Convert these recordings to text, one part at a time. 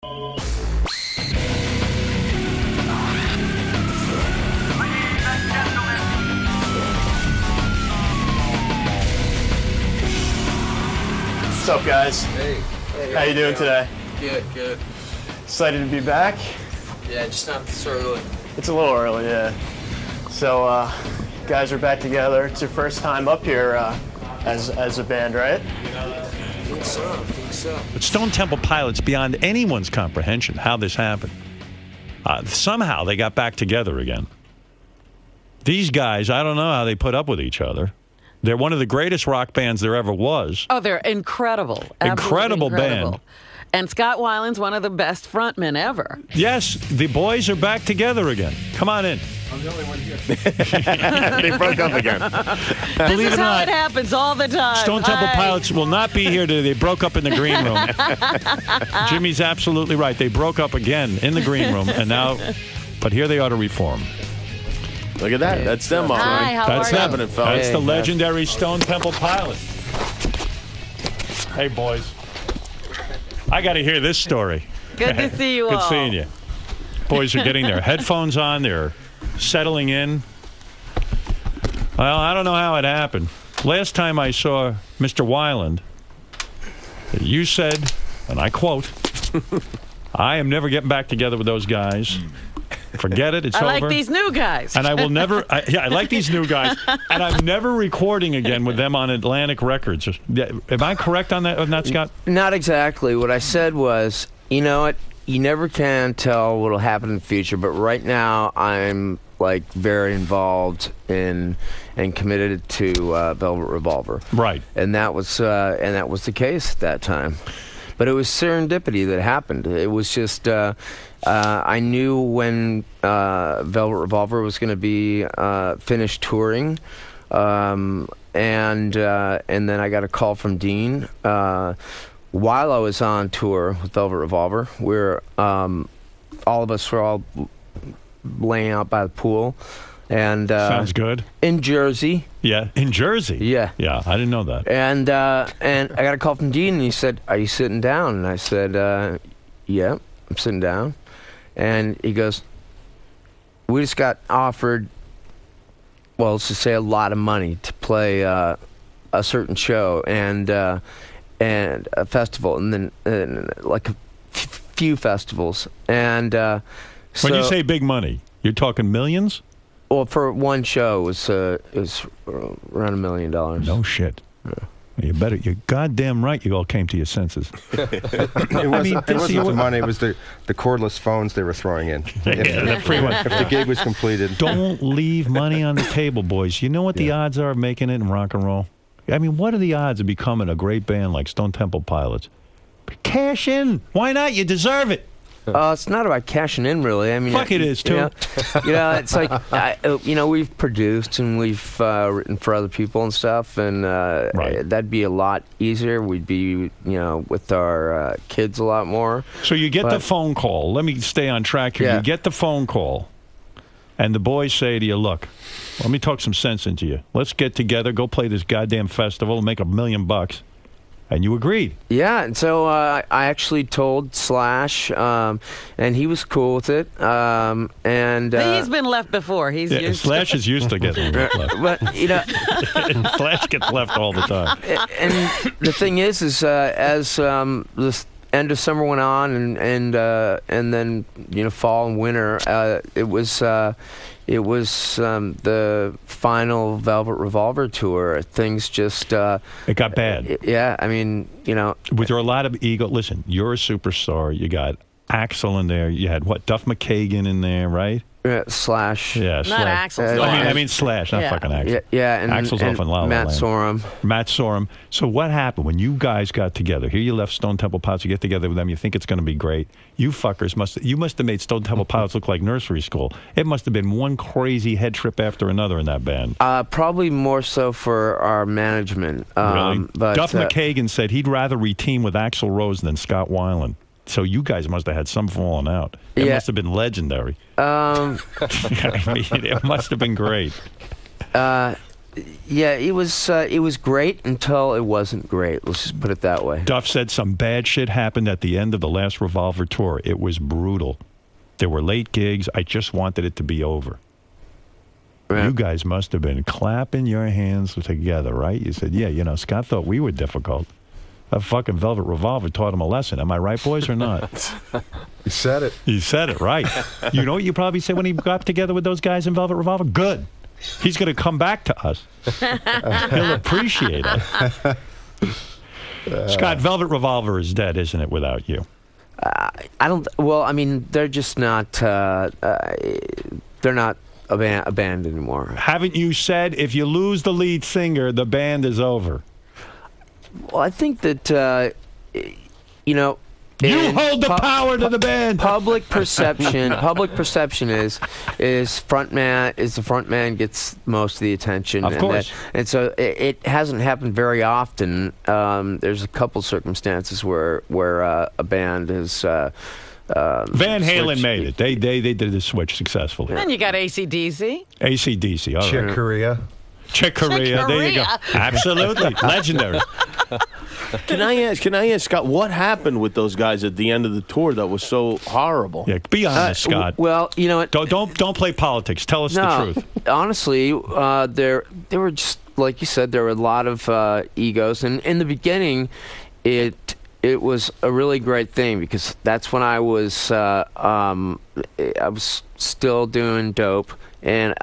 What's up, guys? Hey. How you doing today? Good. Excited to be back? Yeah, just not so early. It's a little early, yeah. So, guys are back together. It's your first time up here as a band, right? I think so. But Stone Temple Pilots, beyond anyone's comprehension, how this happened. Somehow they got back together again. These guys, I don't know how they put up with each other. They're one of the greatest rock bands there ever was. Oh, they're incredible. Incredible band. And Scott Weiland's one of the best frontmen ever. Yes, the boys are back together again. Come on in. I'm the only one here. They broke up again. Believe This is how it happens all the time. Stone Temple Pilots will not be here today. They broke up in the green room. Jimmy's absolutely right. They broke up again in the green room, and now, but here they are to reform. Look at that. That's them, all Hi, right. how That's are you? happening, fellas. That's the legendary Stone Temple Pilots. Hey, boys. I got to hear this story. Good to see you all. Good seeing you. Boys are getting their headphones on. They're settling in. Well, I don't know how it happened. Last time I saw Mr. Weiland, you said, and I quote, I am never getting back together with those guys. Forget it. It's over. I like these new guys. And I will never, I like these new guys, and I'm never recording again with them on Atlantic Records. Am I correct on that, Scott? Not exactly. What I said was, you know what? You never can tell what'll happen in the future, but right now I'm like very involved in and committed to Velvet Revolver. Right. And that was the case at that time. But it was serendipity that happened. It was just I knew when Velvet Revolver was going to be finished touring, and then I got a call from Dean while I was on tour with Velvet Revolver, where all of us were all laying out by the pool. And sounds good. In Jersey. Yeah, in Jersey. Yeah. Yeah, I didn't know that. And I got a call from Dean, and he said, "Are you sitting down?" And I said, "Yeah, I'm sitting down." And he goes, "We just got offered, well, let's just say a lot of money to play a certain show and a festival, and then like a few festivals." And when you say big money, you're talking millions? Well, for one show, it was around $1 million. No shit. Yeah. You're goddamn right you all came to your senses. It wasn't the money, it was the cordless phones they were throwing in. The free one. If the gig was completed. Don't leave money on the table, boys. You know what the odds are of making it in rock and roll? I mean, what are the odds of becoming a great band like Stone Temple Pilots? Cash in. Why not? You deserve it. It's not about cashing in, really. I mean, fuck it is too. It's like we've produced and we've written for other people and stuff, and that'd be a lot easier. We'd be, with our kids a lot more. So you get the phone call. Let me stay on track here. Yeah. You get the phone call, and the boys say to you, "Look, let me talk some sense into you. Let's get together, go play this goddamn festival, and make $1 million." And you agreed. Yeah, and so I actually told Slash, and he was cool with it. But he's been left before. He's used Slash is used to getting left. But Slash gets left all the time. And the thing is as the end of summer went on, and then fall and winter, it was the final Velvet Revolver tour. Things just it got bad. Yeah, I mean, Was there a lot of ego? Listen, you're a superstar. You got Axl in there. You had Duff McKagan in there, right? Slash. Yeah, Not Slash. Axl. I mean Slash, not fucking Axl. Yeah, and Axl's off in La La Matt Land. Sorum. Matt Sorum. So what happened when you guys got together? Here you left Stone Temple Pilots. You get together with them. You think it's going to be great. You fuckers must have made Stone Temple Pilots look like nursery school. It must have been one crazy head trip after another in that band. Probably more so for our management. Really? But Duff McKagan said he'd rather reteam with Axl Rose than Scott Weiland. So you guys must have had some falling out. It must have been legendary. I mean, it must have been great. Yeah, it was great until it wasn't great. Let's just put it that way. Duff said some bad shit happened at the end of the last Revolver tour. It was brutal. There were late gigs. I just wanted it to be over. Right. You guys must have been clapping your hands together, right? You said, yeah, Scott thought we were difficult. That fucking Velvet Revolver taught him a lesson. Am I right, boys, or not? You said it. You said it, right. You know what you probably said when he got together with those guys in Velvet Revolver? Good. He's going to come back to us. He'll appreciate it. Scott, Velvet Revolver is dead, isn't it, without you? I don't. Well, I mean, they're just not. They're not a band anymore. Haven't you said if you lose the lead singer, the band is over? Well, I think that you hold the power to the band. Public perception is the front man gets most of the attention. Of course. And so it hasn't happened very often. There's a couple circumstances where a band has. Van Halen made it. They did the switch successfully. And you got AC/DC. AC/DC. All right. Chick Corea. Chick Corea. There you go. Absolutely. Legendary. Can I ask Scott, what happened with those guys at the end of the tour that was so horrible? Yeah, be honest, Scott. Well, you know what? Don't play politics. Tell us the truth. Honestly, there were just, like you said, there were a lot of egos, and in the beginning, it was a really great thing because that's when I was still doing dope, and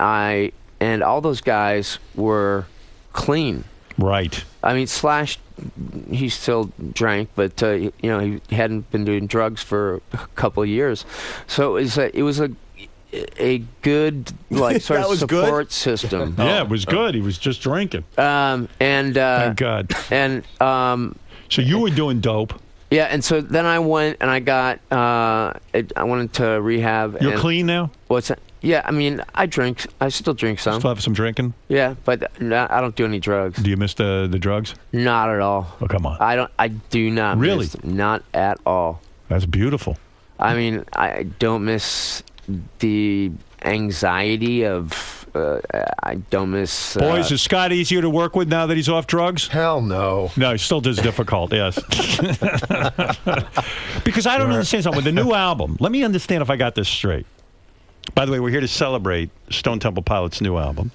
all those guys were clean. Right. I mean, Slash, he still drank, but he hadn't been doing drugs for a couple of years, so it was a good sort of support system. Yeah, it was good. He was just drinking. Thank God. And so you were doing dope. Yeah, and so then I went and I went into rehab. You're clean now? What's that? Yeah, I mean, I drink. I still drink some. Still have some drinking? Yeah, but I don't do any drugs. Do you miss the drugs? Not at all. Oh, come on. I do not really? miss them. Not at all. That's beautiful. I mean, I don't miss the anxiety of... I don't miss... Boys, is Scott easier to work with now that he's off drugs? Hell no. No, he still does difficult, yes. Because I don't understand something. With the new album, let me understand if I got this straight. By the way, we're here to celebrate Stone Temple Pilots' new album.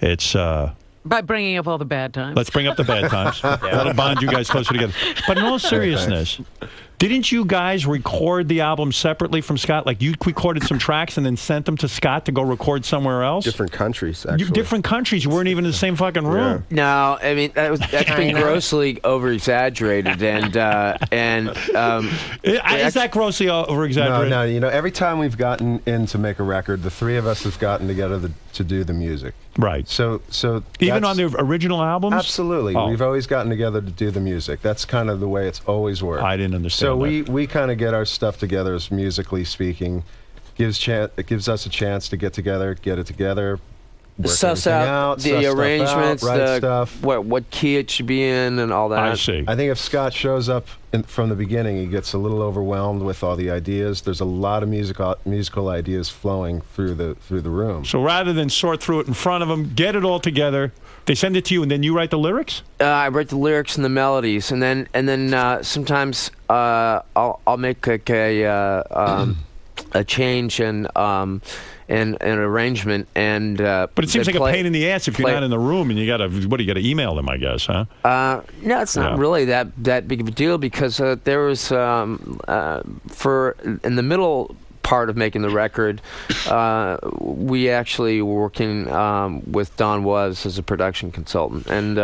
It's... By bringing up all the bad times. Let's bring up the bad times. That'll bond you guys closer together. But in all seriousness... Didn't you guys record the album separately from Scott? Like you recorded some tracks and then sent them to Scott to go record somewhere else? Different countries, actually. Different countries. You weren't even in the same fucking room. Yeah. No, I mean that's been grossly over-exaggerated, is that grossly over-exaggerated? No. Every time we've gotten in to make a record, the three of us have gotten together to do the music. Right. So even on the original albums? Absolutely. Oh. We've always gotten together to do the music. That's kind of the way it's always worked. I didn't understand. So we kind of get our stuff together, as musically speaking. It gives us a chance to get it together. Suss out the arrangements, what key it should be in, and all that. I see. I think if Scott shows up from the beginning, he gets a little overwhelmed with all the ideas. There's a lot of musical ideas flowing through the room. So rather than sort through it in front of him, get it all together. They send it to you, and then you write the lyrics. I write the lyrics and the melodies, and then sometimes I'll make like a change and an arrangement, and but it seems like a pain in the ass if you're not in the room and you got to email them, I guess, huh? No, it's not really that big of a deal because there was in the middle part of making the record, we actually were working with Don Was as a production consultant. And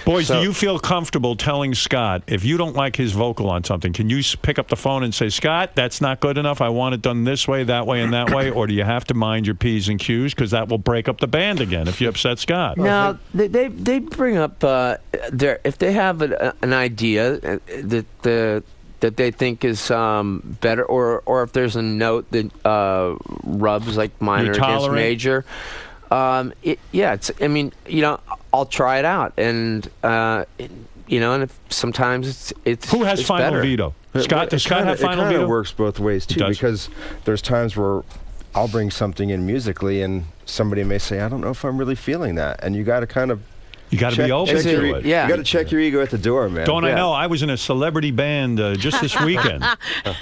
boys, do you feel comfortable telling Scott if you don't like his vocal on something? Can you pick up the phone and say, Scott, that's not good enough. I want it done this way, that way, and that way? Or do you have to mind your P's and Q's because that will break up the band again if you upset Scott? No, they bring up if they have an idea that they think is better, or if there's a note that rubs like minor against major. I mean, I'll try it out, and and if sometimes it's who has it's final better. veto? Scott, does Scott have final veto? It kind of works both ways too, because there's times where I'll bring something in musically, and somebody may say, I don't know if I'm really feeling that. And you got to kind of You got to be open to it. Yeah. You got to check your ego at the door, man. Don't I know? I was in a celebrity band just this weekend.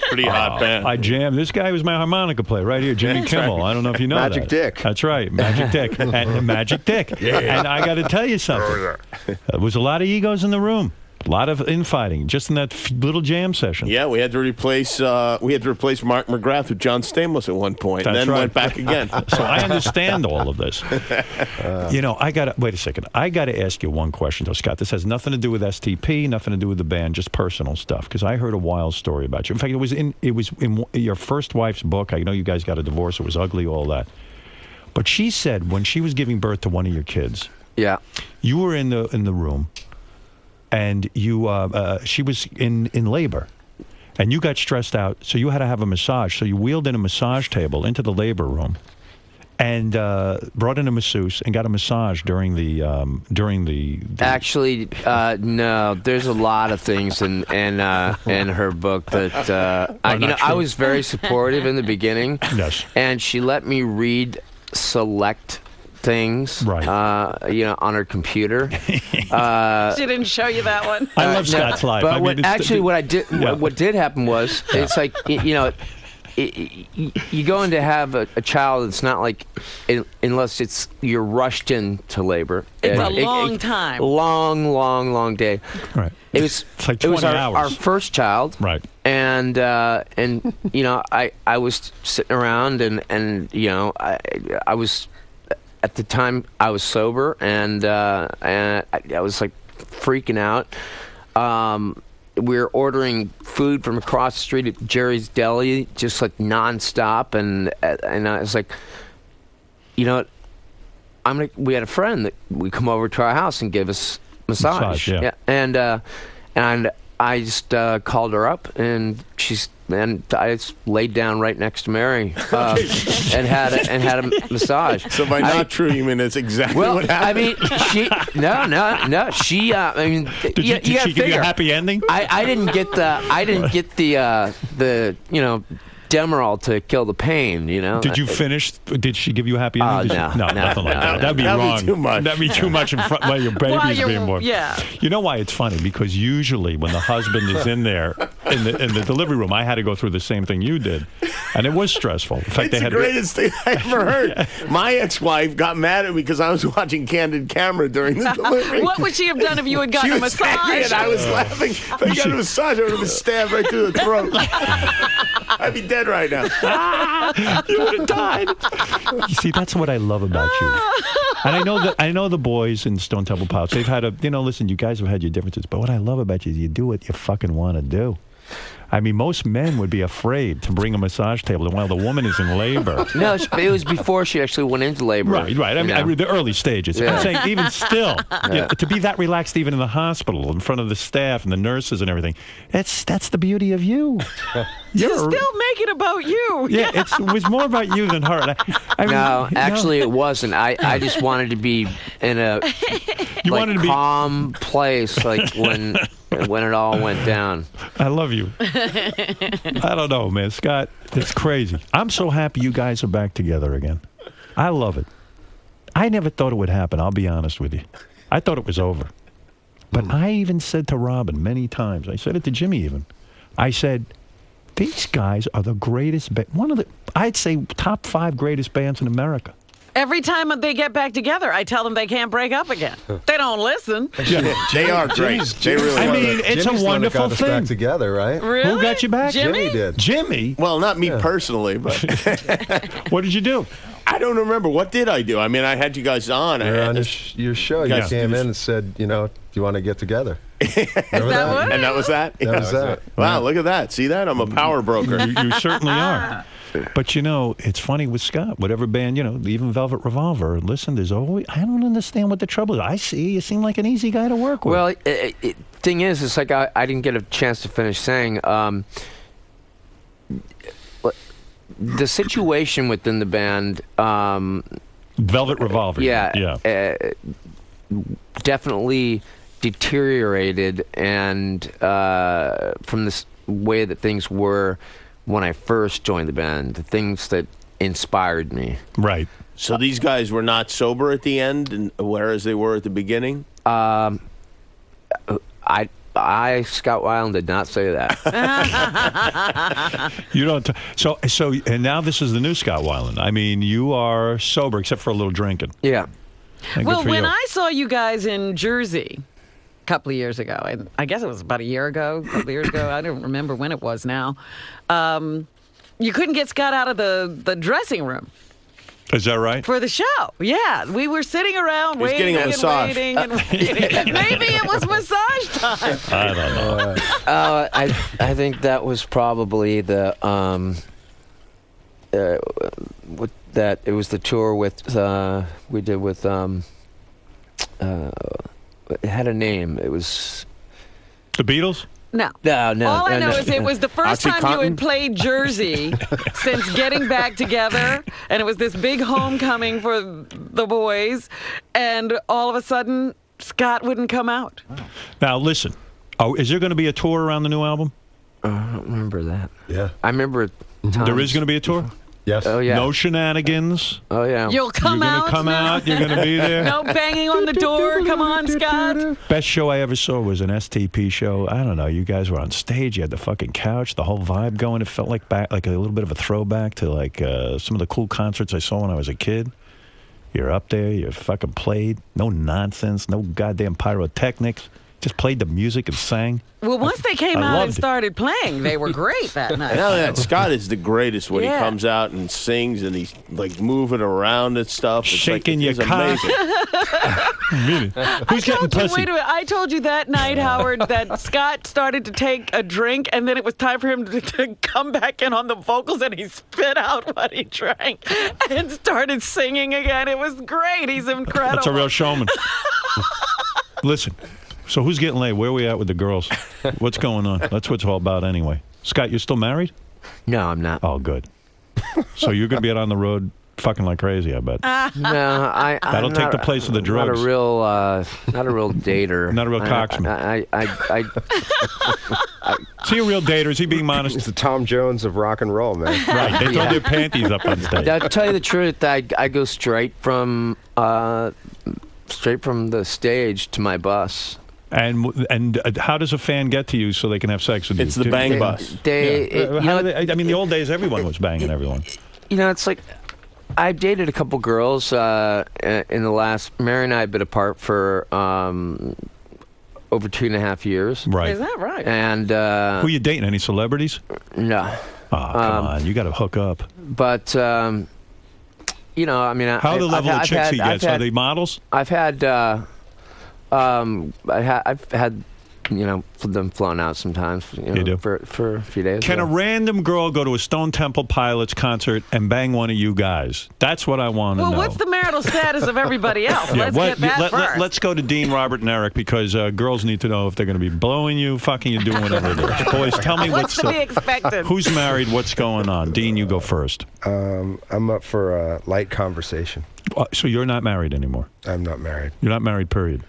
Pretty hot band. I jammed. This guy was my harmonica player right here, Jimmy Kimmel. I don't know if you know Magic that. Dick. That's right, Magic Dick. And Magic Dick. And I got to tell you something. There was a lot of egos in the room. A lot of infighting just in that little jam session. Yeah, we had to replace Mark McGrath with John Stamos at one point, and That's then right. went back again. So I understand all of this. Wait a second. I got to ask you one question, though, Scott. This has nothing to do with STP, nothing to do with the band, just personal stuff. Because I heard a wild story about you. In fact, it was in your first wife's book. I know you guys got a divorce. It was ugly, all that. But she said when she was giving birth to one of your kids, Yeah. you were in the room, and she was in labor. And you got stressed out, so you had to have a massage. So you wheeled in a massage table into the labor room, and brought in a masseuse and got a massage during the. Actually, no. There's a lot of things in her book that I was very supportive in the beginning. Yes. And she let me read select things, Right. On her computer. She didn't show you that one. I love Scott's life. But I mean, what did happen was, it's like, you go in to have a child. It's not like, unless you're rushed into labor. It's a long time. Long day. Right. It's like 20 hours. Our first child. Right. And I was sitting around and I was, at the time I was sober and I was like freaking out. We were ordering food from across the street at Jerry's Deli, just like nonstop, and I was like, we had a friend that would come over to our house and give us massage. Yeah. And I just called her up, and I just laid down right next to Mary and had a massage. So by not true, you mean it's exactly what happened? She Did she give you a happy ending? I didn't get the Demerol to kill the pain, Did you finish? Did she give you a happy ending? No, nothing like that. That'd be wrong. Too much. That'd be too much in front while your baby's being born. Yeah. You know why it's funny? Because usually when the husband is in there in the delivery room, I had to go through the same thing you did, and it was stressful. In fact, It's the greatest thing I ever heard. My ex-wife got mad at me because I was watching Candid Camera during the delivery. What would she have done if you had She gotten a was angry massage? and I was laughing. If I got a massage, I would have been stabbed right through the throat. I'd be dead right now. You would have died. You see, that's what I love about you. And I know the boys in Stone Temple Pilots, they've had listen, you guys have had your differences, but what I love about you is you do what you fucking want to do. I mean, most men would be afraid to bring a massage table while the woman is in labor. No, it was before she actually went into labor. Right. I mean, the early stages. Yeah. I'm saying even still, to be that relaxed even in the hospital in front of the staff and the nurses and everything, that's the beauty of you. You're still make it about you. Yeah, it was more about you than her. Actually, it wasn't. I just wanted to be in a calm place, like when it all went down. I love you. I don't know, man. Scott, it's crazy. I'm so happy you guys are back together again. I love it. I never thought it would happen, I'll be honest with you. I thought it was over. But I even said to Robin many times, I said it to Jimmy even, I said, these guys are the greatest, I'd say top 5 greatest bands in America. Every time they get back together, I tell them they can't break up again. They don't listen. They are great. They really I are. mean, it's Jimmy's a wonderful got us thing. back together, right? Really? Who got you back? Jimmy did. Jimmy? Well, not me personally, but What did you do? I don't remember. What did I do? I mean, I had you guys on. You're on your show. You Guys, came in and said, do you want to get together? Is that what? And that was that? That was that. Wow, look at that. See that? I'm a power broker. You certainly are. But, it's funny with Scott. Whatever band, even Velvet Revolver, listen, there's always, I don't understand what the trouble is. I see you seem like an easy guy to work with. Well, thing is, it's like I didn't get a chance to finish saying, the situation within the band... Velvet Revolver. Yeah. Definitely deteriorated, and from this way that things were when I first joined the band, the things that inspired me. Right. So these guys were not sober at the end, and whereas they were at the beginning. I, Scott Weiland, did not say that. You don't. So, and now this is the new Scott Weiland. I mean, you are sober except for a little drinking. Yeah. And good Well, for when you. I saw you guys in Jersey a couple of years ago, and I guess it was about a couple of years ago, I don't remember when it was now, you couldn't get Scott out of the dressing room Is that right? for the show. Yeah, we were sitting around was waiting getting a and massage. waiting and waiting. Maybe it was massage time. I don't know. I think that was probably the that it was the tour with we did with it had a name. It was The Beatles? No. no. All I know no. is it was the first time you OxyContin? had played Jersey since getting back together, and it was this big homecoming for the boys, and all of a sudden, Scott wouldn't come out. Now, listen. Oh, is there going to be a tour around the new album? I don't remember that. Yeah. I remember. There is going to be a tour? Yes. Oh yeah. No shenanigans. Oh yeah. You'll come You're out. going to come out. You're going to be there. No banging on the door. Come on, Scott. Best show I ever saw was an STP show. I don't know. You guys were on stage. You had the fucking couch, the whole vibe going. It felt like a little bit of a throwback to like some of the cool concerts I saw when I was a kid. You're up there. You fucking played. No nonsense. No goddamn pyrotechnics. Just played the music and sang. Well, once they came I out and loved it. started playing, they were great that night. No, that Scott is the greatest when Yeah. he comes out and sings and he's like moving around and stuff. It's Shaking like, your it's cock. amazing. Who's getting Wait pussy? a minute. I told you that night, Howard, that Scott started to take a drink, and then it was time for him to come back in on the vocals, and he spit out what he drank and started singing again. It was great. He's incredible. That's a real showman. Listen, so who's getting laid? Where are we at with the girls? What's going on? That's what it's all about anyway. Scott, you're still married? No, I'm not. Oh, good. So you're going to be out on the road fucking like crazy, I bet. No, I'm That'll take not- the place of the drugs. Not a real dater. Not a real cocksman. I Is he a real dater? Is he being He's modest? the Tom Jones of rock and roll, man. Right. They throw their panties up on stage. I'll tell you the truth. I go straight from the stage to my bus. And how does a fan get to you so they can have sex with you? It's the bang They- bus. They, Yeah. you How know, do they- I mean, the old days, everyone was banging everyone. you know, it's like I've dated a couple girls in the last. Mary and I have been apart for over 2.5 years. Right. Is that right? And Who you dating? Any celebrities? no, Oh, come on. You got to hook up. but you know, I mean, How are the level of chicks he gets? Are they models? I've had you know, them flown out sometimes. You do? for a few days. Can a random girl go to a Stone Temple Pilots concert and bang one of you guys? That's what I want to Well, know. what's the marital status of everybody else? Let's get that first. Let's go to Dean, Robert, and Eric because girls need to know if they're going to be blowing you, fucking you, doing whatever it is. Boys, tell me What's to be expected? who's married, what's going on. Dean, you go first. I'm up for a light conversation. So you're not married anymore. I'm not married. You're not married, period.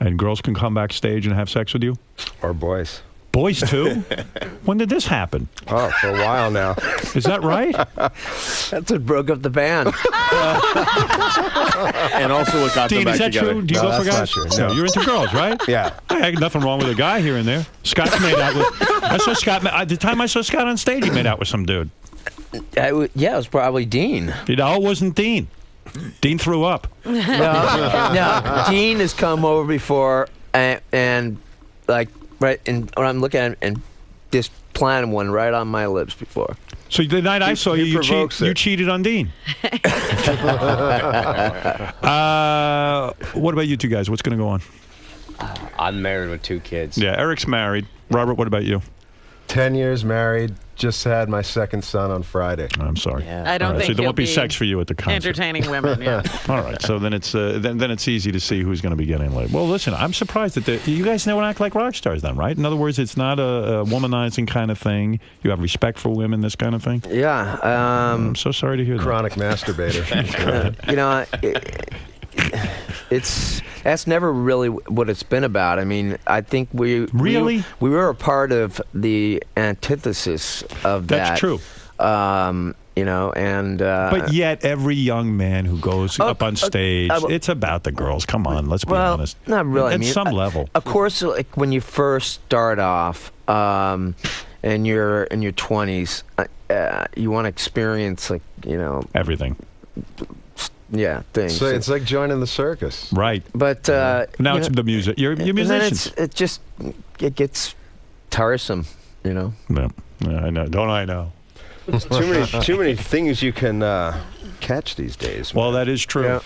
And girls can come backstage and have sex with you? Or boys. Boys, too? When did this happen? Oh, for a while now. Is that right? That's what broke up the band. And also what got them Dean, back is that together. true? Do you No, go for that's guys? not true. No. You're into girls, right? Yeah. I had nothing wrong with a guy here and there. Scott's made out with... I saw Scott... The time I saw Scott on stage, he made out with some dude. Yeah, it was probably Dean. You know, it wasn't Dean. Dean threw up. No, Dean has come over before and like right, and when I'm looking at him and just planted one right on my lips before. So the night I saw you, he you provokes it. cheated on Dean. What about you two guys? What's going to go on? I'm married with 2 kids. Yeah, Eric's married. Robert, what about you? 10 years married. Just had my second son on Friday. I'm sorry. Yeah. I don't All right, think so there he'll won't be be sex for you at the concert. entertaining women. Yeah. All right, so then it's then it's easy to see who's going to be getting laid. Well, listen, I'm surprised that you guys don't act like rock stars, then, right? In other words, it's not a womanizing kind of thing. You have respect for women, this kind of thing. Yeah, I'm so sorry to hear that. Chronic masturbator. you know, that's never really what it's been about. I mean, I think we Really? were a part of the antithesis of that. That's true. You know, and But yet, every young man who goes up on stage, it's about the girls. Come on, let's be honest. Not really. At some level. Of course, like when you first start off, and you're in your 20s, you want to experience, like, you know, everything. Yeah, things. So it's like joining the circus. Right. But now it's the music. You're musicians. Then it gets tiresome, you know. Yeah, I know. Don't I know? There's too many things you can catch these days. Well, that is true. Yeah.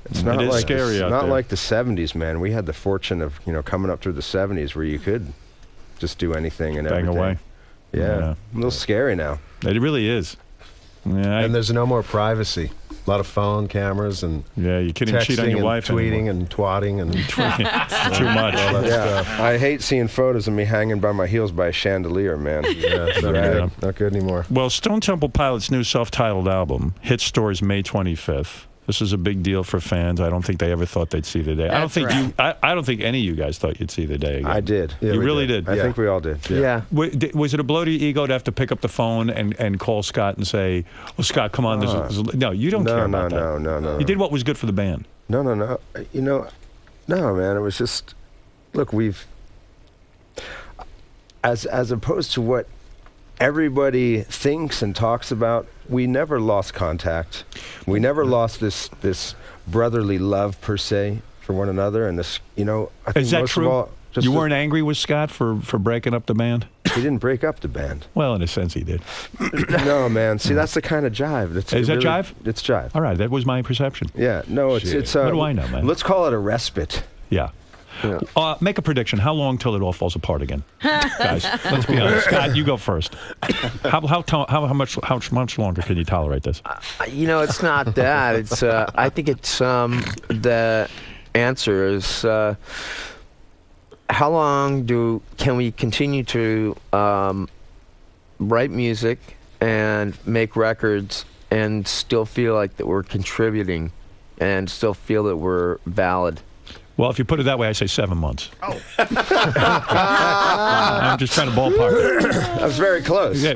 It's not it is like scary out not there. like the 70s, man. We had the fortune of, you know, coming up through the 70s where you could just do anything and Bang everything. away. Yeah. A little scary now. It really is. Yeah, And there's no more privacy. A lot of phone cameras and you can't even cheat on your and wife tweeting anymore. and twatting and Too much. all that Yeah. stuff. I hate seeing photos of me hanging by my heels by a chandelier, man. Yeah, it's not good. Not good anymore. Well, Stone Temple Pilots' new self-titled album hits stores May 25th. This is a big deal for fans. I don't think they ever thought they'd see the day. I don't think I don't think any of you guys thought you'd see the day again. I did. Yeah, You we really did. I think we all did. Yeah. Was it a blow to your ego to have to pick up the phone and call Scott and say, "Well, Scott, come on"? No, you don't care about that. No. You did what was good for the band. No. You know, no, man. It was just, look, we've, as opposed to what everybody thinks and talks about, we never lost contact. We never lost this brotherly love per se for one another. And this, you know, I think Is that most true? of all, just You weren't angry with Scott for breaking up the band? he didn't break up the band. Well, in a sense, he did. No, man. See, that's the kind of jive. Is that jive? It's jive. All right, that was my perception. Yeah. No, it's. What do I know, man? Let's call it a respite. Yeah. Yeah. Make a prediction. How long till it all falls apart again, guys? Let's be honest. Scott, you go first. How much longer can you tolerate this? You know, it's not that. It's I think it's the answer is how long can we continue to write music and make records and still feel like that we're contributing and still feel that we're valid? Well, if you put it that way, I say 7 months. Oh. I'm just trying to ballpark. That was very close. Yeah,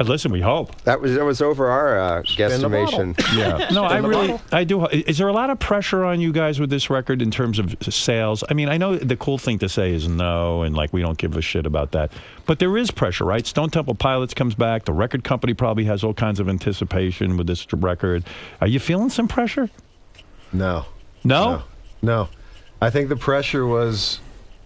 listen, we hope. That was over our guesstimation. Yeah. No, I do. Is there a lot of pressure on you guys with this record in terms of sales? I mean, I know the cool thing to say is no, and like we don't give a shit about that. But there is pressure, right? Stone Temple Pilots comes back. The record company probably has all kinds of anticipation with this record. Are you feeling some pressure? No. No? No. I think the pressure was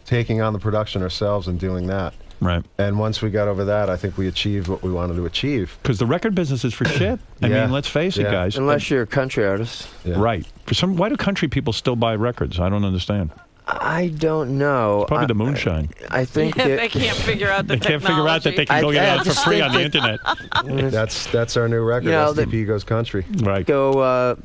taking on the production ourselves and doing that. Right. And once we got over that, I think we achieved what we wanted to achieve. Because the record business is for shit. I mean, let's face it, guys. Unless you're a country artist. Yeah. Right. Why do country people still buy records? I don't understand. I don't know. It's probably the moonshine. I think They can't figure out the They can't figure out that they can go get it out for free on the internet. That's our new record. You know, SDP Goes Country. Right. go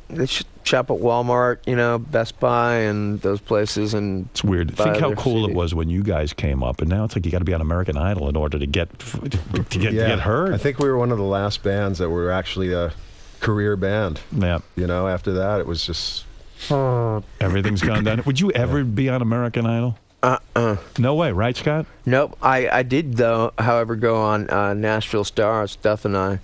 shop at Walmart, you know, Best Buy, and those places, and It's weird. buy Think how their cool CD. it was when you guys came up, and now it's like you got to be on American Idol in order to get heard. I think we were one of the last bands that were actually a career band. Yeah. You know, after that, it was just. Everything's gone down. Would you ever be on American Idol? No way, right, Scott? Nope. I did, though, however, go on Nashville Star, Steph and I.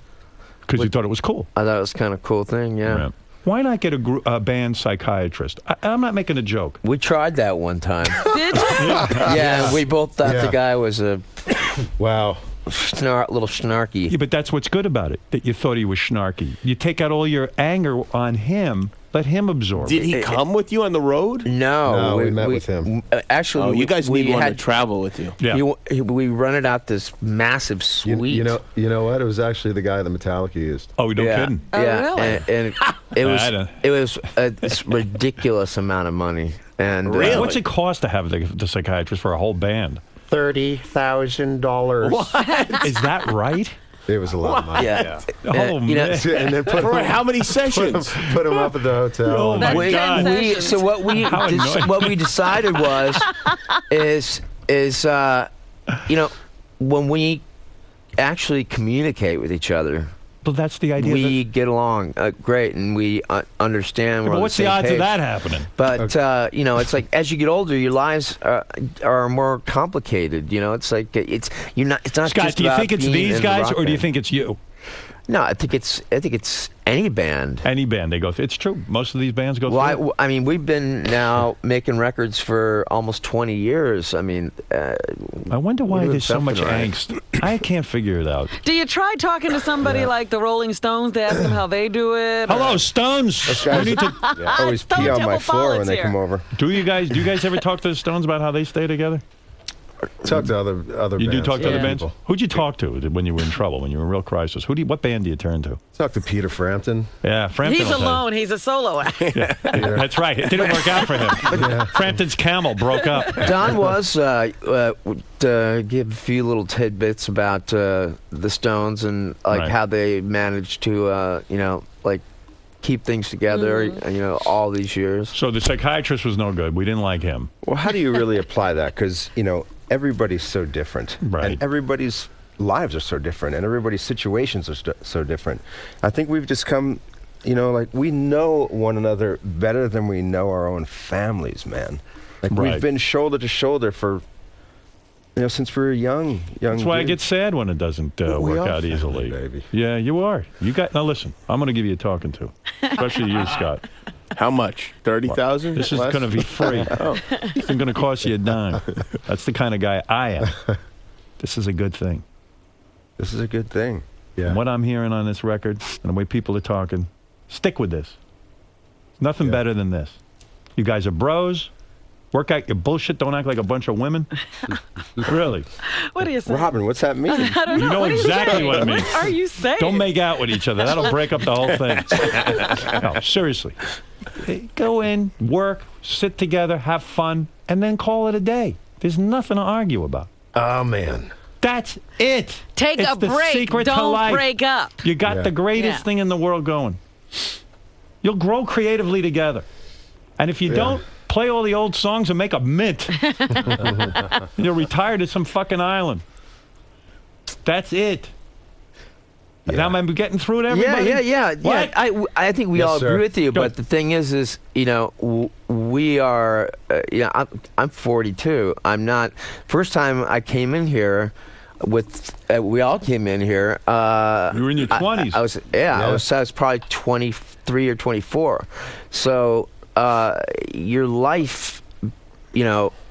Because you thought it was cool. I thought it was kind of a cool thing, yeah. Why not get a band psychiatrist? I'm not making a joke. We tried that one time. Did you? Yeah, we both thought the guy was a Wow. little snarky. Yeah, but that's what's good about it, that you thought he was snarky. You take out all your anger on him, let him absorb Did it. he come with you on the road? No, we met with him. Actually, You guys we need one to had travel with you. Yeah. we rented out this massive suite. You know what? It was actually the guy that Metallica used. Oh, no kidding. Oh, yeah, really? and it was this ridiculous amount of money. And Really? What's it cost to have the psychiatrist for a whole band? $30,000. Is that right? It was a lot of money. yeah, Oh, you know, man. And then put For him, how many sessions? put him up at the hotel. Oh, my we, God. so what we How annoying. what we decided was is you know, when we actually communicate with each other, But that's the idea. we get along great, and we understand. We're but on what's the the same odds page. of that happening? But you know, it's like as you get older, your lives are more complicated. You know, it's like it's not. It's not Scott, just do you about think it's being these in the guys, rock or do you band. think it's you? No, I think it's any band. Any band they go through. It's true. Most of these bands go Well, through. I mean, we've been now making records for almost 20 years. I mean, I wonder why doing there's so much something right. angst. I can't figure it out. Do you try talking to somebody like the Rolling Stones to ask them how they do it? Hello, Stones. guys- We need to, Always Stone pee on Temple my floor when Pilots they here. come over. do you guys ever talk to the Stones about how they stay together? Talk to other You do bands, talk to other Yeah. bands? Who'd you talk to when you were in trouble, when you were in real crisis? What band do you turn to? Talk to Peter Frampton. Yeah, Frampton. He's will tell you. alone. He's a solo act. That's right. It didn't work out for him. Frampton's camel broke up. Don was would give a few little tidbits about the Stones and like Right. how they managed to like keep things together. All these years. So the psychiatrist was no good. We didn't like him. Well, how do you really apply that? Because, everybody's so different. Right. And everybody's lives are so different, and everybody's situations are so different. I think we've just come, like we know one another better than we know our own families, man. Like Right. we've been shoulder to shoulder for, since we were young. That's why I get dudes. sad when it doesn't We work are out family, easily. baby. Yeah, you are. Now listen, I'm going to give you a talking to, especially you, Scott. How much? 30,000? This is going to be free. It's going to cost you a dime. That's the kind of guy I am. This is a good thing. This is a good thing. Yeah. And what I'm hearing on this record and the way people are talking, stick with this. Nothing Yeah. better than this. You guys are bros. Work out your bullshit. Don't act like a bunch of women. Really. What do you say? Robin, what's that mean? I don't know. You know What are exactly saying? what I mean. What are you saying? Don't make out with each other. That'll break up the whole thing. No, seriously. Go in, work, sit together, have fun, and then call it a day. There's nothing to argue about. Oh, man. That's it. Take It's a the break. secret to Don't life. break up. You got Yeah. the greatest Yeah. thing in the world going. You'll grow creatively together. And if you don't, play all the old songs and make a mint. You'll retire to some fucking island. That's it. Now I'm getting through to everybody. Yeah. What? I think we Yes, all sir. agree with you, Go. but the thing is we are. I'm 42. I'm not. First time I came in here, we all came in here. You were in your 20s. I was I was probably 23 or 24. So your life,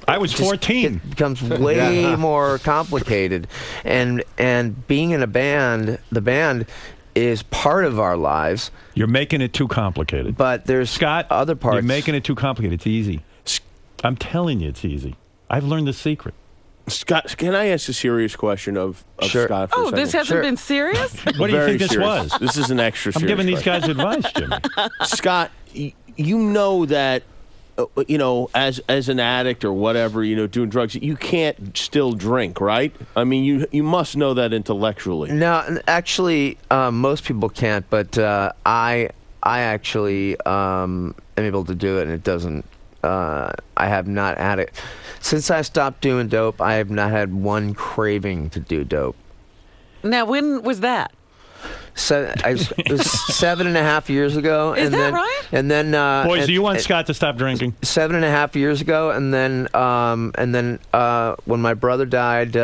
I was just 14. becomes way more complicated, and being in a band, the band is part of our lives, You're making it too complicated. but there's Scott, other parts. you're making it too complicated. It's easy. I'm telling you, it's easy. I've learned the secret. Scott, can I ask a serious question of Sure. Scott for a Oh, second? this hasn't Sure. been serious? What do you Very think this serious. was? This is an extra I'm serious giving these question. guys advice, Jimmy. Scott, you know that, as an addict or whatever, doing drugs, you can't still drink, right? I mean, you must know that intellectually. No, actually, most people can't, but I actually am able to do it, and it doesn't. I have not had it since I stopped doing dope. I have not had one craving to do dope. Now, when was that? So it was 7.5 years ago. Is and that then, right? And then, Boys, and- do you want and- Scott to stop drinking? 7.5 years ago, and then when my brother died,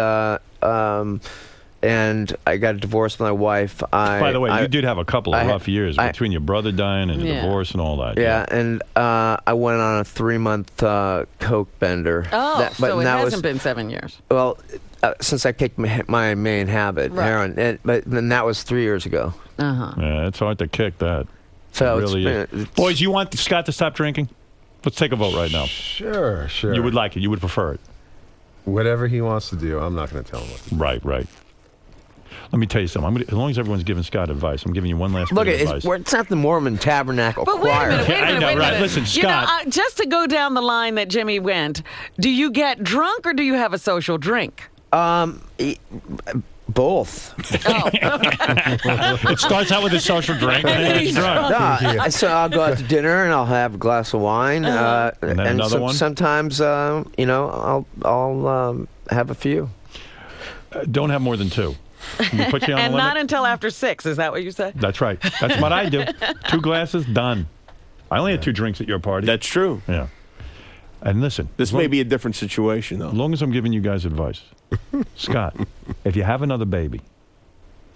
and I got a divorce with my wife. By the way, you did have a couple of I- rough years I- between your brother dying and the Yeah. divorce and all that. Yeah, and I went on a 3-month coke bender. Oh, so it that hasn't was, been 7 years. well, since I kicked my main habit, Right. heroin. But then that was 3 years ago. Uh-huh. Yeah, it's hard to kick that. So It it's really been, is. it's- Boys, you want Scott to stop drinking? Let's take a vote right now. Sure. You would like it. You would prefer it. Whatever he wants to do, I'm not going to tell him what to do. Right. Let me tell you something. As long as everyone's giving Scott advice, I'm giving you one last Look, bit of it's advice. not the Mormon Tabernacle But wait a Choir. minute, wait a I minute, know, wait a right. minute. Listen, Scott. Just to go down the line that Jimmy went, do you get drunk or do you have a social drink? Both. Oh, It starts out with a social drink and then it's drunk. So I'll go out to dinner and I'll have a glass of wine, And then another one? Sometimes, I'll have a few. Don't have more than two. Can we put you on and the limit? not until after 6. Is that what you said? That's right. That's what I do. 2 glasses, done. I only had 2 drinks at your party. That's true. Yeah. And listen. This may be a different situation, though. As long as I'm giving you guys advice. Scott, if you have another baby,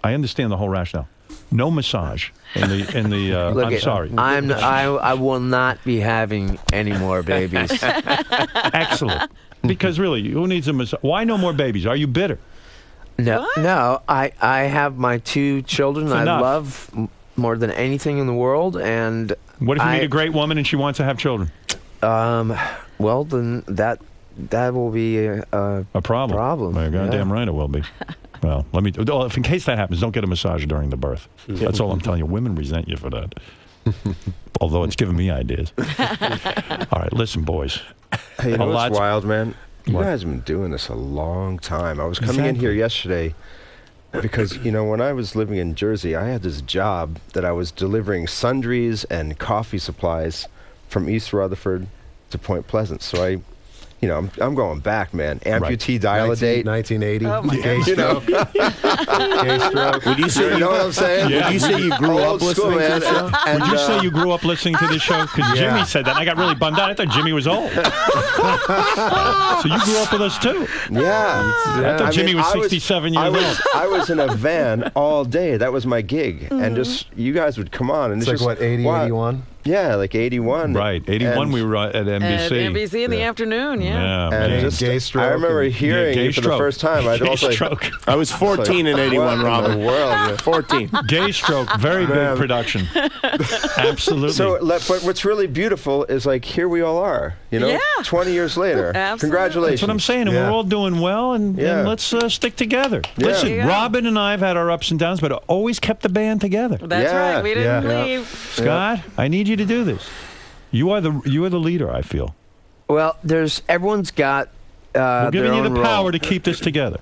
I understand the whole rationale. No massage in the. Look, I'm sorry. I will not be having any more babies. Excellent. Because really, who needs a massage? Why no more babies? Are you bitter? No. I have my 2 children It's I enough. love more than anything in the world, and What if you meet a great woman and she wants to have children? well, then that will be a problem. problem. Well, goddamn right it will be. Well, let me. If in case that happens, don't get a massage during the birth. That's all I'm telling you. Women resent you for that. Although it's giving me ideas. All right, listen, boys. Hey, you know what's lot's- wild, man? You What? guys have been doing this a long time. I was coming in Exactly. here yesterday because, when I was living in Jersey, I had this job that I was delivering sundries and coffee supplies from East Rutherford to Point Pleasant. So I'm going back, man. Amputee dial-a-date. 1980. Oh, my Gay God. stroke. Gay stroke. Would you say You know what I'm saying? Yeah. Would you say you grew up Old school, listening to man. the show? And, Would you say you grew up listening to this show? Because Yeah. Jimmy said that. And I got really bummed out. I thought Jimmy was old. So you grew up with us too. Yeah. I thought Jimmy was 67 years old. I was in a van all day. That was my gig. And just, you guys would come on. And It's like, just, what, 80, wow. 81? Yeah, like 81. Right. 81, And- we were at NBC. At NBC in the afternoon, yeah. And Gay- just, gay stroke I remember and- hearing gay you for stroke. the first time. I Gay was like, stroke. I was 14 in 81, what Robin. in the world? Yeah. 14. Gay stroke. Very big Man. production. Absolutely. So, but what's really beautiful is like here we all are, Yeah. 20 years later. Absolutely. Congratulations. That's what I'm saying, and Yeah. we're all doing well, and Yeah. let's stick together. Yeah. Listen, Yeah. Robin and I have had our ups and downs, but always kept the band together. That's Yeah. right. We didn't Yeah. leave. Scott, I need you to do this. You are the leader, I feel. Well, everyone's got We're giving their you own the role. power to keep this together.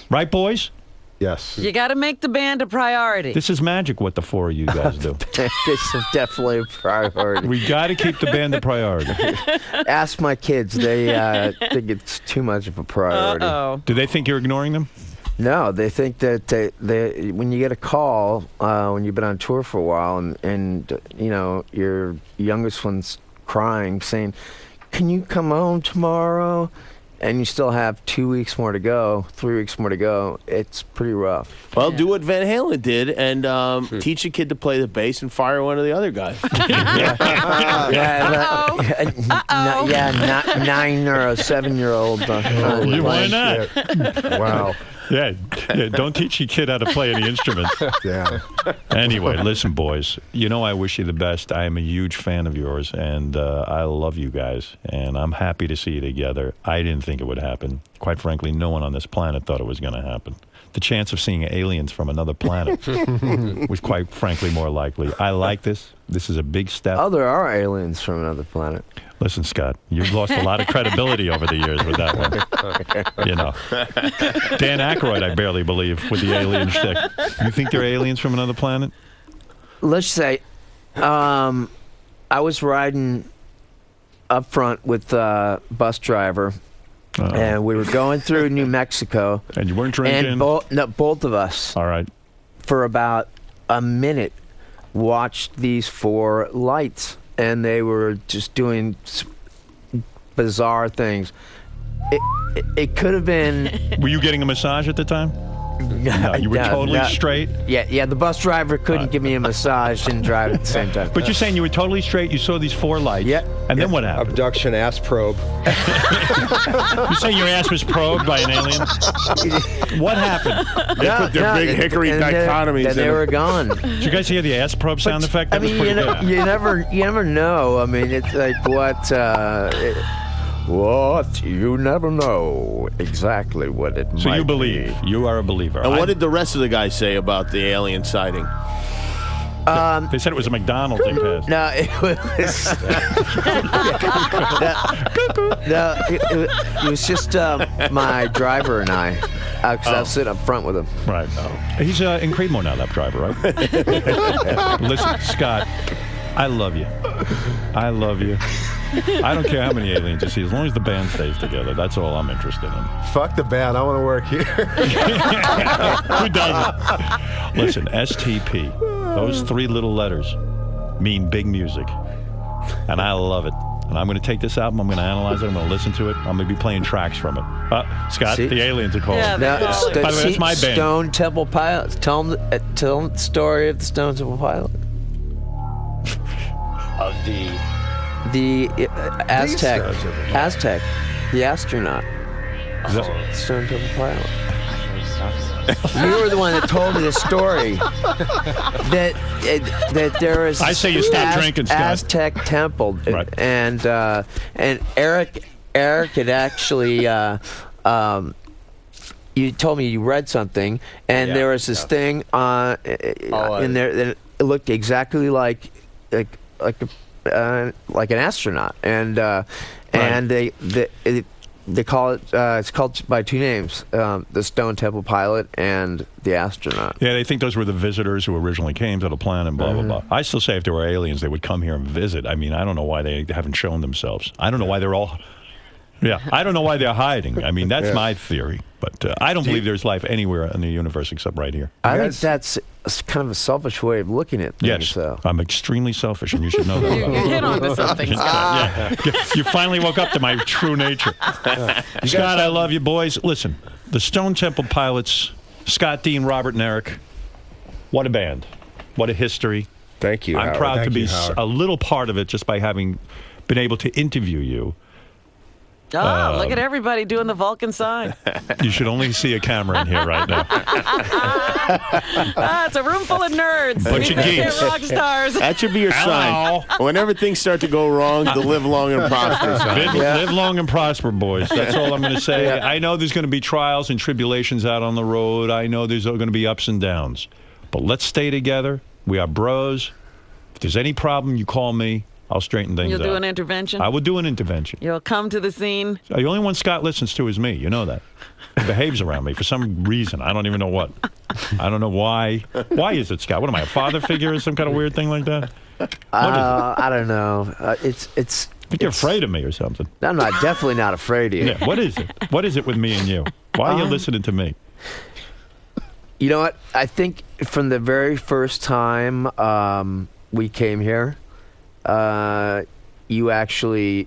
Right, boys? Yes. You got to make the band a priority. This is magic what the 4 of you guys do. This is definitely a priority. We got to keep the band a priority. Ask my kids; they think it's too much of a priority. Uh-oh. Do they think you're ignoring them? No, they think that they when you get a call when you've been on tour for a while and your youngest one's crying, saying, "Can you come home tomorrow?" and you still have 2 weeks more to go, 3 weeks more to go, it's pretty rough. Well, do what Van Halen did and teach a kid to play the bass and fire one of the other guys. Yeah, 9 or a 7-year-old. Why not? Wow. Yeah, don't teach your kid how to play any instruments. Yeah. Anyway, listen, boys. I wish you the best. I am a huge fan of yours, and I love you guys. And I'm happy to see you together. I didn't think it would happen. Quite frankly, no one on this planet thought it was going to happen. The chance of seeing aliens from another planet was quite frankly more likely. I like this. This is a big step. Oh, there are aliens from another planet. Listen, Scott, you've lost a lot of credibility over the years with that one. Dan Aykroyd, I barely believe, with the alien shtick. You think they're aliens from another planet? Let's say I was riding up front with a bus driver, and we were going through New Mexico. And you weren't drinking? And both of us, All right. for about a minute, watched these 4 lights, and they were just doing bizarre things. It could have been. Were you getting a massage at the time? No, you were totally straight? Yeah, the bus driver couldn't give me a massage and drive at the same time. But you're saying you were totally straight, you saw these 4 lights, and then what happened? Abduction, ass probe. You saying your ass was probed by an alien? What happened? They put their big hickory dichotomies and they in were it. gone. Did you guys hear the ass probe sound effect? I That was mean, pretty good. you never know. I mean, it's like what you never know exactly what it So might you believe. You are a believer. And what did the rest of the guys say about the alien sighting? They said it was a McDonald's they passed. No, it was. It was just my driver and I, because I was sitting up front with him. Right. He's in Creedmoor now, that driver, right? Listen, Scott, I love you. I love you. I don't care how many aliens you see, as long as the band stays together. That's all I'm interested in. Fuck the band. I want to work here. Who doesn't? Listen, STP, those 3 little letters mean big music. And I love it. And I'm going to take this album, I'm going to analyze it, I'm going to listen to it, I'm going to be playing tracks from it. Scott, See? the aliens are calling. Yeah, Now, By the way, that's my band. Stone Temple Pilots. Tell them the story of the Stone Temple Pilots. Of The Aztec, Stone Temple. Aztec, the astronaut, Is that- Stone Temple Pilot. You were the one that told me the story that there is. I say you stop drinking, Scott. Aztec temple, Right. and Eric had actually. You told me you read something, and Yeah, there was this thing in there that it looked exactly like an astronaut, and they call it. It's called by two names: the Stone Temple Pilot and the astronaut. Yeah, they think those were the visitors who originally came to the planet and blah, blah, blah. I still say if there were aliens, they would come here and visit. I mean, I don't know why they haven't shown themselves. I don't know why they're all... Yeah, I don't know why they're hiding. I mean, that's my theory. But I don't believe there's life anywhere in the universe except right here. I think that's kind of a selfish way of looking at things. Yes, So. I'm extremely selfish, and you should know that. You hit on to something, Scott. Yeah. You finally woke up to my true nature. Scott, I love you, boys. Listen, the Stone Temple Pilots, Scott, Dean, Robert, and Eric, what a band. What a history. Thank you, I'm Howard. proud to Thank be you, Howard. a little part of it just by having been able to interview you. Oh, look at everybody doing the Vulcan sign. You should only see a camera in here right now. It's a room full of nerds. Bunch of They're geeks. rock stars. That should be your sign. Hello. Whenever things start to go wrong, the live long and prosper sign. Live long and prosper, boys. That's all I'm going to say. I know there's going to be trials and tribulations out on the road. I know there's going to be ups and downs. But let's stay together. We are bros. If there's any problem, you call me. I'll straighten things You'll out. do an intervention? I will do an intervention. You'll come to the scene? The only one Scott listens to is me. You know that. He behaves around me for some reason. I don't even know what. I don't know why. Why is it, Scott? What am I, a father figure or some kind of weird thing like that? What is it? I don't know. It's. I think you're afraid of me or something. I'm not definitely not afraid of you. Yeah. What is it? What is it with me and you? Why are you listening to me? You know what? I think from the very first time we came here, you actually,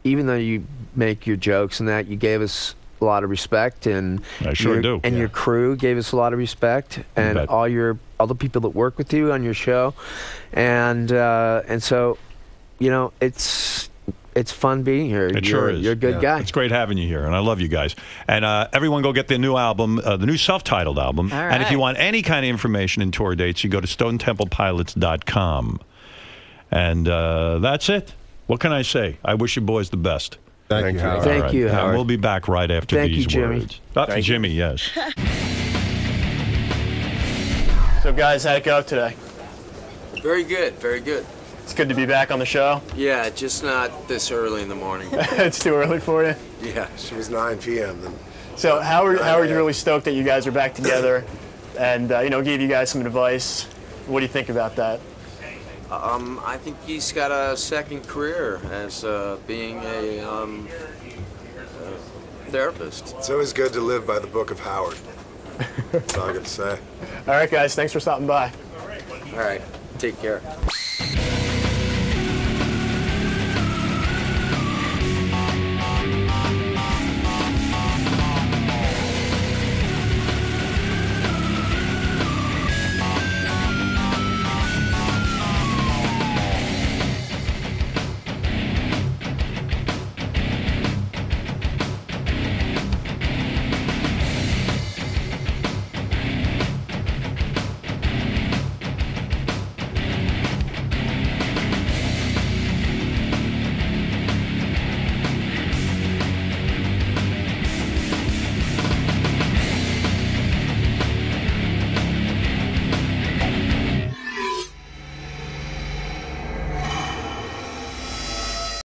even though you make your jokes and that, you gave us a lot of respect, and I sure do. And your crew gave us a lot of respect, and bet. all the people that work with you on your show, and so, you know, it's fun being here. It sure is. You're a good guy. It's great having you here, and I love you guys. And everyone go get their new album, the new self-titled album. All And if you right. want any kind of information and tour dates, you go to StoneTemplePilots.com. And that's it. What can I say? I wish you boys the best. Thank you, Howard. Thank you, And Howard. we'll be back right after Thank you, these Jimmy. words. Jimmy, yes. So, guys, how'd it go today? Very good, very good. It's good to be back on the show. Yeah, just not this early in the morning. It's too early for you. Yeah. It was 9 p.m. Then. So, Howard, Howard's really stoked that you guys are back together, and gave you guys some advice. What do you think about that? I think he's got a second career as being a therapist. It's always good to live by the book of Howard. That's all I got to say. All right, guys, thanks for stopping by. All right, take care.